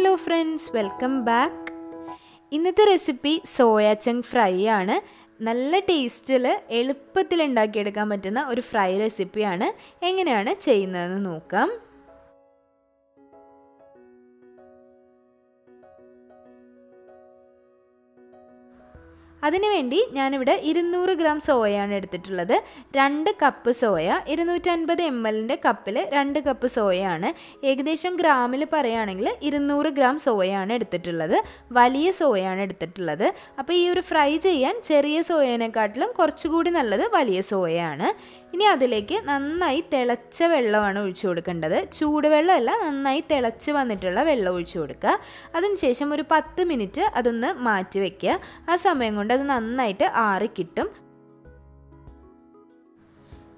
Hello friends, welcome back. ഇന്നത്തെ recipe soya ചങ്ക് fry ആണ്. നല്ല ടേസ്റ്റിൽ എളുപ്പത്തിൽ ഉണ്ടാക്കിയെടുക്കാൻ പറ്റുന്ന ഒരു ഫ്രൈ റെസിപ്പിയാണ്. എങ്ങനെയാണ് ചെയ്യുന്നതെന്ന് നോക്കാം. അതിനുവേണ്ടി ഞാനിവിടെ 200 ഗ്രാം സോയയാണ് എടുത്തിട്ടുള്ളത്. 2 കപ്പ് സോയ, 250 ml കപ്പിൽ 2 കപ്പ് സോയയാണ്. ഏകദേശം ഗ്രാമിൽ പറയുകയാണെങ്കിൽ 200 ഗ്രാം സോയയാണ് എടുത്തിട്ടുള്ളത്. വലിയ സോയയാണ് എടുത്തിട്ടുള്ളത്. അപ്പോൾ ഈ ഒരു ഫ്രൈ ചെയ്യാൻ ചെറിയ സോയനെക്കാട്ടിലും കുറച്ചുകൂടി നല്ലത് വലിയ സോയയാണ്. ഇനി അതിലേക്ക് നന്നായി തിളച്ച വെള്ളമാണ് ഒഴിച്ചു കൊടുക്കേണ്ടത്. ചൂടുവെള്ളമല്ല, നന്നായി തിളച്ച് വന്നിട്ടുള്ള വെള്ളം ഒഴിച്ചു കൊടുക്കുക. അതിനുശേഷം ഒരു 10 മിനിറ്റ് അതൊന്ന് മാറ്റി വയ്ക്കുക. ആ സമയം കൊണ്ട് അത് നന്നായിട്ട് ആറിക്കിട്ടും.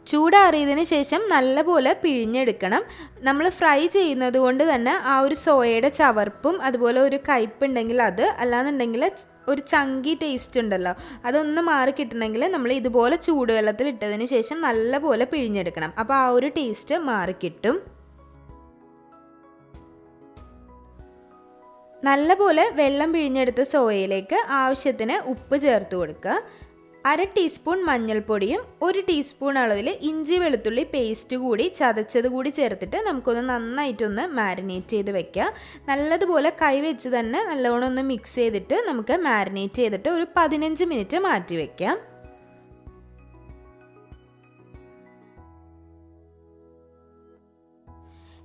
ചൂടാറിയതിന് ശേഷം നല്ലപോലെ പിഴിഞ്ഞെടുക്കണം. നമ്മൾ ഫ്രൈ ചെയ്യുന്നത് കൊണ്ട് തന്നെ ആ ഒരു സോയയുടെ ചവർപ്പും അതുപോലെ ഒരു കയ്പുണ്ടെങ്കിൽ അത്, അല്ലാന്നുണ്ടെങ്കിൽ ഒരു ചങ്കി ടേസ്റ്റ് ഉണ്ടല്ലോ, അതൊന്ന് മാറി കിട്ടണമെങ്കിൽ നമ്മൾ ഇതുപോലെ ചൂടുവെള്ളത്തിൽ ഇട്ടതിന് ശേഷം നല്ലപോലെ പിഴിഞ്ഞെടുക്കണം. അപ്പോൾ ആ ഒരു ടേസ്റ്റ് മാറിക്കിട്ടും. നല്ലപോലെ വെള്ളം പിഴിഞ്ഞെടുത്ത സോയയിലേക്ക് ആവശ്യത്തിന് ഉപ്പ് ചേർത്ത് കൊടുക്കുക. 1/2 ടീസ്പൂൺ മഞ്ഞൾപ്പൊടിയും 1 ടീസ്പൂൺ അളവിൽ ഇഞ്ചി വെളുത്തുള്ളി പേസ്റ്റ് കൂടി ചതച്ചത് കൂടി ചേർത്തിട്ട് നമുക്കൊന്ന് നന്നായിട്ടൊന്ന് മാരിനേറ്റ് ചെയ്ത് വെക്കുക. നല്ലതുപോലെ കൈ വെച്ച് തന്നെ നല്ലോണം ഒന്ന് മിക്സ് ചെയ്തിട്ട് നമുക്ക് മാരിനേറ്റ് ചെയ്തിട്ട് ഒരു 15 മിനിറ്റ് മാറ്റി വയ്ക്കാം.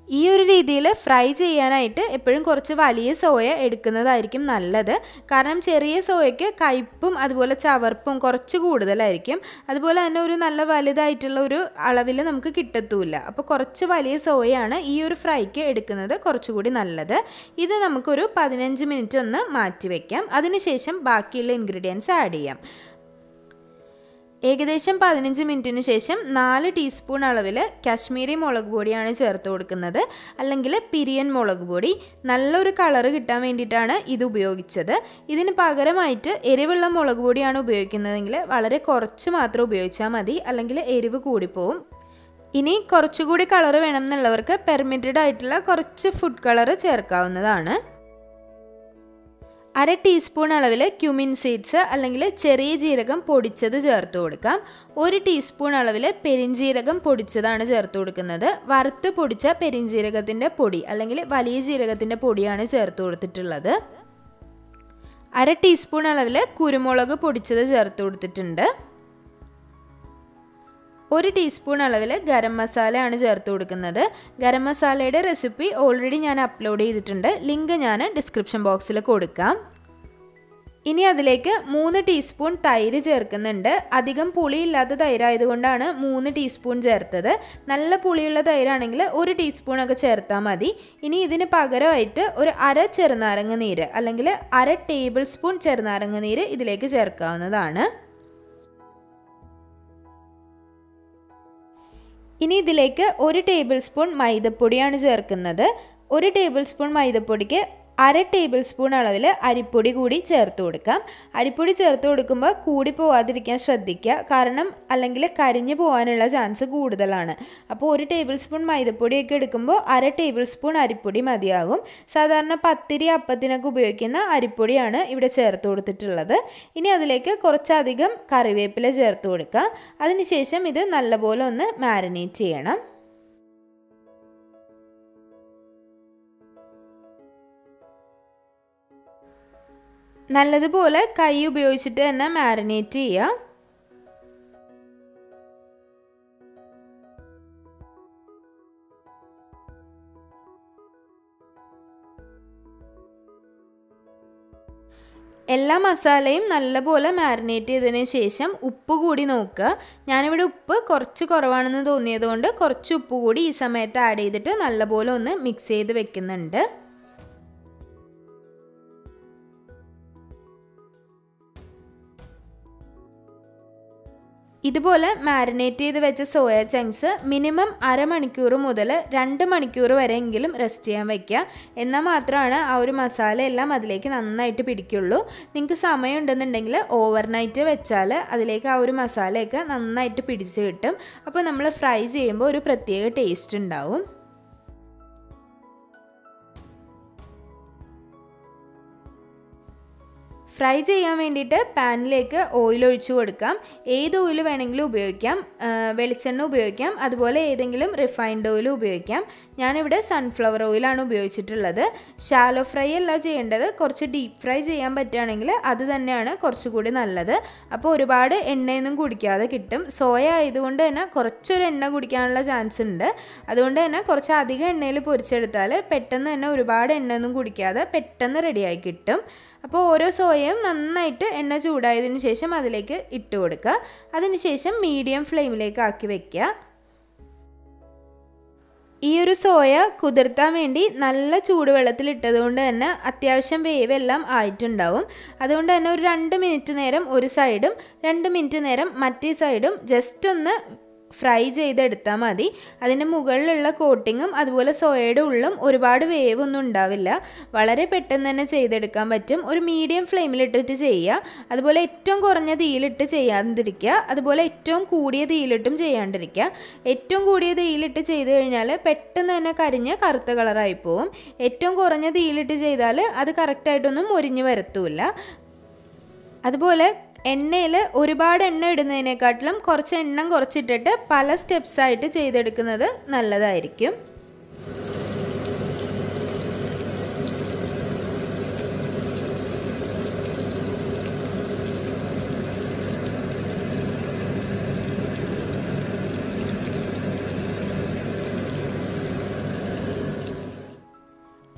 ഈ ഒരു രീതിയിൽ ഫ്രൈ ചെയ്യാനായിട്ട് എപ്പോഴും കുറച്ച് വലിയ സോയ എടുക്കുന്നതായിരിക്കും നല്ലത്. കാരണം ചെറിയ സോയയ്ക്ക് കയ്പും അതുപോലെ ചവർപ്പും കുറച്ച് കൂടുതലായിരിക്കും. അതുപോലെ തന്നെ ഒരു നല്ല വലുതായിട്ടുള്ള ഒരു അളവിൽ നമുക്ക് കിട്ടത്തുമില്ല. അപ്പോൾ കുറച്ച് വലിയ സോയയാണ് ഈ ഒരു ഫ്രൈക്ക് എടുക്കുന്നത് കുറച്ചുകൂടി നല്ലത്. ഇത് നമുക്കൊരു 15 മിനിറ്റ് ഒന്ന് മാറ്റി വയ്ക്കാം. അതിനുശേഷം ബാക്കിയുള്ള ഇൻഗ്രീഡിയൻസ് ആഡ് ചെയ്യാം. ഏകദേശം 15 മിനിറ്റിന് ശേഷം 4 ടീസ്പൂൺ അളവിൽ കാശ്മീരി മുളക് പൊടിയാണ് ചേർത്ത് കൊടുക്കുന്നത്, അല്ലെങ്കിൽ പിരിയൻ മുളക് പൊടി. നല്ലൊരു കളറ് കിട്ടാൻ വേണ്ടിയിട്ടാണ് ഇത് ഉപയോഗിച്ചത്. ഇതിന് പകരമായിട്ട് എരിവുള്ള മുളക് പൊടിയാണ് ഉപയോഗിക്കുന്നതെങ്കിൽ വളരെ കുറച്ച് മാത്രം ഉപയോഗിച്ചാൽ മതി, അല്ലെങ്കിൽ എരിവ് കൂടിപ്പോവും. ഇനി കുറച്ചുകൂടി കളറ് വേണം എന്നുള്ളവർക്ക് പെർമിറ്റഡ് ആയിട്ടുള്ള കുറച്ച് ഫുഡ് കളറ് ചേർക്കാവുന്നതാണ്. 1/2 ടീസ്പൂൺ അളവിൽ ക്യുമിൻ സീഡ്സ് അല്ലെങ്കിൽ ചെറിയ ജീരകം പൊടിച്ചത് ചേർത്ത് കൊടുക്കാം. 1 ടീസ്പൂൺ അളവിൽ പെരിഞ്ജീരകം പൊടിച്ചതാണ് ചേർത്ത് കൊടുക്കുന്നത്. വറുത്ത് പൊടിച്ച പെരിഞ്ജീരകത്തിൻ്റെ പൊടി അല്ലെങ്കിൽ വലിയ ജീരകത്തിൻ്റെ പൊടിയാണ് ചേർത്ത് കൊടുത്തിട്ടുള്ളത്. 1/2 ടീസ്പൂൺ അളവിൽ കുരുമുളക് പൊടിച്ചത് ചേർത്ത് കൊടുത്തിട്ടുണ്ട്. 1 ടീസ്പൂൺ അളവിൽ ഗരം മസാലയാണ് ചേർത്ത് കൊടുക്കുന്നത്. ഗരം മസാലയുടെ റെസിപ്പി ഓൾറെഡി ഞാൻ അപ്ലോഡ് ചെയ്തിട്ടുണ്ട്. ലിങ്ക് ഞാൻ ഡിസ്ക്രിപ്ഷൻ ബോക്സിൽ കൊടുക്കാം. ഇനി അതിലേക്ക് 3 ടീസ്പൂൺ തൈര് ചേർക്കുന്നുണ്ട്. അധികം പുളിയില്ലാത്ത തൈരായതുകൊണ്ടാണ് 3 ടീസ്പൂൺ ചേർത്തത്. നല്ല പുളിയുള്ള തൈരാണെങ്കിൽ 1 ടീസ്പൂണൊക്കെ ചേർത്താൽ മതി. ഇനി ഇതിന് പകരമായിട്ട് ഒരു 1/2 ചെറുനാരങ്ങ നീര് അല്ലെങ്കിൽ 1/2 ടേബിൾ സ്പൂൺ ചെറുനാരങ്ങ നീര് ഇതിലേക്ക് ചേർക്കാവുന്നതാണ്. ഇനി ഇതിലേക്ക് 1 ടേബിൾ സ്പൂൺ മൈദപ്പൊടിയാണ് ചേർക്കുന്നത്. 1 ടേബിൾ സ്പൂൺ മൈദപ്പൊടിക്ക് 1/2 ടേബിൾ സ്പൂൺ അളവിൽ അരിപ്പൊടി കൂടി ചേർത്ത് കൊടുക്കാം. അരിപ്പൊടി ചേർത്ത് കൊടുക്കുമ്പോൾ കൂടി പോവാതിരിക്കാൻ ശ്രദ്ധിക്കുക, കാരണം അല്ലെങ്കിൽ കരിഞ്ഞു പോകാനുള്ള ചാൻസ് കൂടുതലാണ്. അപ്പോൾ 1 ടേബിൾ സ്പൂൺ മൈദപ്പൊടിയൊക്കെ എടുക്കുമ്പോൾ 1/2 ടേബിൾ സ്പൂൺ അരിപ്പൊടി മതിയാകും. സാധാരണ പത്തിരി അപ്പത്തിനൊക്കെ ഉപയോഗിക്കുന്ന അരിപ്പൊടിയാണ് ഇവിടെ ചേർത്ത് കൊടുത്തിട്ടുള്ളത്. ഇനി അതിലേക്ക് കുറച്ചധികം കറിവേപ്പില ചേർത്ത് കൊടുക്കുക. അതിനുശേഷം ഇത് നല്ലപോലെ ഒന്ന് മാരിനേറ്റ് ചെയ്യണം. നല്ലതുപോലെ കൈ ഉപയോഗിച്ചിട്ട് തന്നെ മാരിനേറ്റ് ചെയ്യുക. എല്ലാ മസാലയും നല്ലപോലെ മാരിനേറ്റ് ചെയ്തതിന് ശേഷം ഉപ്പ് കൂടി നോക്കുക. ഞാനിവിടെ ഉപ്പ് കുറച്ച് കുറവാണെന്ന് തോന്നിയതുകൊണ്ട് കുറച്ച് ഉപ്പ് കൂടി ഈ സമയത്ത് ആഡ് ചെയ്തിട്ട് നല്ലപോലെ ഒന്ന് മിക്സ് ചെയ്ത് വെക്കുന്നുണ്ട്. ഇതുപോലെ മാരിനേറ്റ് ചെയ്ത് വെച്ച സോയ ചങ്ക്സ് മിനിമം അരമണിക്കൂർ മുതൽ 2 മണിക്കൂർ വരെയെങ്കിലും റെസ്റ്റ് ചെയ്യാൻ വയ്ക്കുക. എന്നാൽ മാത്രമാണ് ആ ഒരു മസാല എല്ലാം അതിലേക്ക് നന്നായിട്ട് പിടിക്കുള്ളൂ. നിങ്ങൾക്ക് സമയം ഉണ്ടെന്നുണ്ടെങ്കിൽ ഓവർനൈറ്റ് വെച്ചാൽ അതിലേക്ക് ആ ഒരു മസാലയൊക്കെ നന്നായിട്ട് പിടിച്ച് കിട്ടും. അപ്പോൾ നമ്മൾ ഫ്രൈ ചെയ്യുമ്പോൾ ഒരു പ്രത്യേക ടേസ്റ്റ് ഉണ്ടാവും. ഫ്രൈ ചെയ്യാൻ വേണ്ടിയിട്ട് പാനിലേക്ക് ഓയിൽ ഒഴിച്ചു കൊടുക്കാം. ഏത് ഓയിൽ വേണമെങ്കിലും ഉപയോഗിക്കാം. വെളിച്ചെണ്ണ ഉപയോഗിക്കാം, അതുപോലെ ഏതെങ്കിലും റിഫൈൻഡ് ഓയിൽ ഉപയോഗിക്കാം. ഞാനിവിടെ സൺഫ്ലവർ ഓയിലാണ് ഉപയോഗിച്ചിട്ടുള്ളത്. ഷാലോ ഫ്രൈ അല്ല ചെയ്യേണ്ടത്, കുറച്ച് ഡീപ്പ് ഫ്രൈ ചെയ്യാൻ പറ്റുകയാണെങ്കിൽ അത് തന്നെയാണ് കുറച്ചുകൂടി നല്ലത്. അപ്പോൾ ഒരുപാട് എണ്ണയൊന്നും കുടിക്കാതെ കിട്ടും. സോയ ആയതുകൊണ്ട് തന്നെ കുറച്ചൊരു എണ്ണ കുടിക്കാനുള്ള ചാൻസ് ഉണ്ട്. അതുകൊണ്ട് തന്നെ കുറച്ച് അധികം എണ്ണയിൽ പൊരിച്ചെടുത്താൽ പെട്ടെന്ന് തന്നെ ഒരുപാട് എണ്ണയൊന്നും കുടിക്കാതെ പെട്ടെന്ന് റെഡിയായി കിട്ടും. അപ്പോൾ ഓരോ സോയയും നന്നായിട്ട് എണ്ണ ചൂടായതിനു ശേഷം അതിലേക്ക് ഇട്ട് കൊടുക്കുക. അതിനുശേഷം മീഡിയം ഫ്ലെയിമിലേക്ക് ആക്കി വെക്കുക. ഈ ഒരു സോയ കുതിർത്താൻ വേണ്ടി നല്ല ചൂടുവെള്ളത്തിൽ ഇട്ടതുകൊണ്ട് തന്നെ അത്യാവശ്യം വേവെല്ലാം ആയിട്ടുണ്ടാവും. അതുകൊണ്ട് തന്നെ ഒരു 2 മിനിറ്റ് നേരം ഒരു സൈഡും 2 മിനിറ്റ് നേരം മറ്റേ സൈഡും ജസ്റ്റ് ഒന്ന് ഫ്രൈ ചെയ്തെടുത്താൽ മതി. അതിൻ്റെ മുകളിലുള്ള കോട്ടിങ്ങും അതുപോലെ സോയയുടെ ഉള്ളും ഒരുപാട് വേവൊന്നും ഉണ്ടാവില്ല. വളരെ പെട്ടെന്ന് തന്നെ ചെയ്തെടുക്കാൻ പറ്റും. ഒരു മീഡിയം ഫ്ലെയിമിലിട്ടിട്ട് ചെയ്യുക. അതുപോലെ ഏറ്റവും കുറഞ്ഞ തീയിലിട്ട് ചെയ്യാതിരിക്കുക, അതുപോലെ ഏറ്റവും കൂടിയ തീയിലിട്ടും ചെയ്യാണ്ടിരിക്കുക. ഏറ്റവും കൂടിയ തീയിലിട്ട് ചെയ്ത് കഴിഞ്ഞാൽ പെട്ടെന്ന് തന്നെ കരിഞ്ഞ് കറുത്ത കളറായി പോവും. ഏറ്റവും കുറഞ്ഞ തീയിലിട്ട് ചെയ്താൽ അത് കറക്റ്റായിട്ടൊന്നും മൊരിഞ്ഞ് വരത്തുമില്ല. അതുപോലെ എണ്ണയിൽ ഒരുപാട് എണ്ണ ഇടുന്നതിനെക്കാട്ടിലും കുറച്ച് എണ്ണം കുറച്ചിട്ടിട്ട് പല സ്റ്റെപ്സായിട്ട് ചെയ്തെടുക്കുന്നത് നല്ലതായിരിക്കും.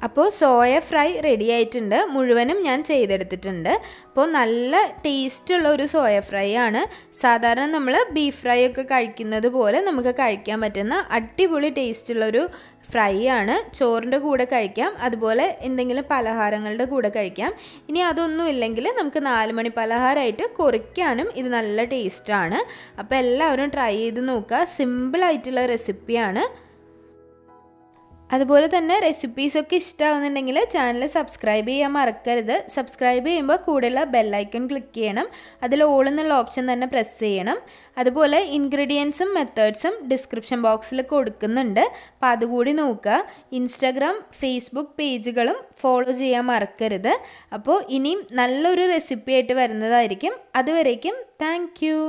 അപ്പോൾ സോയ ഫ്രൈ റെഡി ആയിട്ടുണ്ട്. മുഴുവനും ഞാൻ ചെയ്തെടുത്തിട്ടുണ്ട്. അപ്പോൾ നല്ല ടേസ്റ്റുള്ള ഒരു സോയ ഫ്രൈ ആണ്. സാധാരണ നമ്മൾ ബീഫ് ഫ്രൈ ഒക്കെ കഴിക്കുന്നത് പോലെ നമുക്ക് കഴിക്കാൻ പറ്റുന്ന അടിപൊളി ടേസ്റ്റുള്ളൊരു ഫ്രൈ ആണ്. ചോറിൻ്റെ കൂടെ കഴിക്കാം, അതുപോലെ എന്തെങ്കിലും പലഹാരങ്ങളുടെ കൂടെ കഴിക്കാം. ഇനി അതൊന്നും ഇല്ലെങ്കിൽ നമുക്ക് 4 മണി പലഹാരമായിട്ട് കുറിക്കാനും ഇത് നല്ല ടേസ്റ്റാണ്. അപ്പോൾ എല്ലാവരും ട്രൈ ചെയ്ത് നോക്കുക. സിമ്പിളായിട്ടുള്ള റെസിപ്പിയാണ്. അതുപോലെ തന്നെ റെസിപ്പീസൊക്കെ ഇഷ്ടമാവുന്നുണ്ടെങ്കിൽ ചാനൽ സബ്സ്ക്രൈബ് ചെയ്യാൻ മറക്കരുത്. സബ്സ്ക്രൈബ് ചെയ്യുമ്പോൾ കൂടെയുള്ള ബെല്ലൈക്കൺ ക്ലിക്ക് ചെയ്യണം. അതിൽ ഓൾ എന്നുള്ള ഓപ്ഷൻ തന്നെ പ്രസ് ചെയ്യണം. അതുപോലെ ഇൻഗ്രീഡിയൻസും മെത്തേഡ്സും ഡിസ്ക്രിപ്ഷൻ ബോക്സിൽ കൊടുക്കുന്നുണ്ട്. അപ്പോൾ അതുകൂടി നോക്കുക. ഇൻസ്റ്റാഗ്രാം, ഫേസ്ബുക്ക് പേജുകളും ഫോളോ ചെയ്യാൻ മറക്കരുത്. അപ്പോൾ ഇനിയും നല്ലൊരു റെസിപ്പി ആയിട്ട് വരുന്നതായിരിക്കും. അതുവരേക്കും താങ്ക് യു.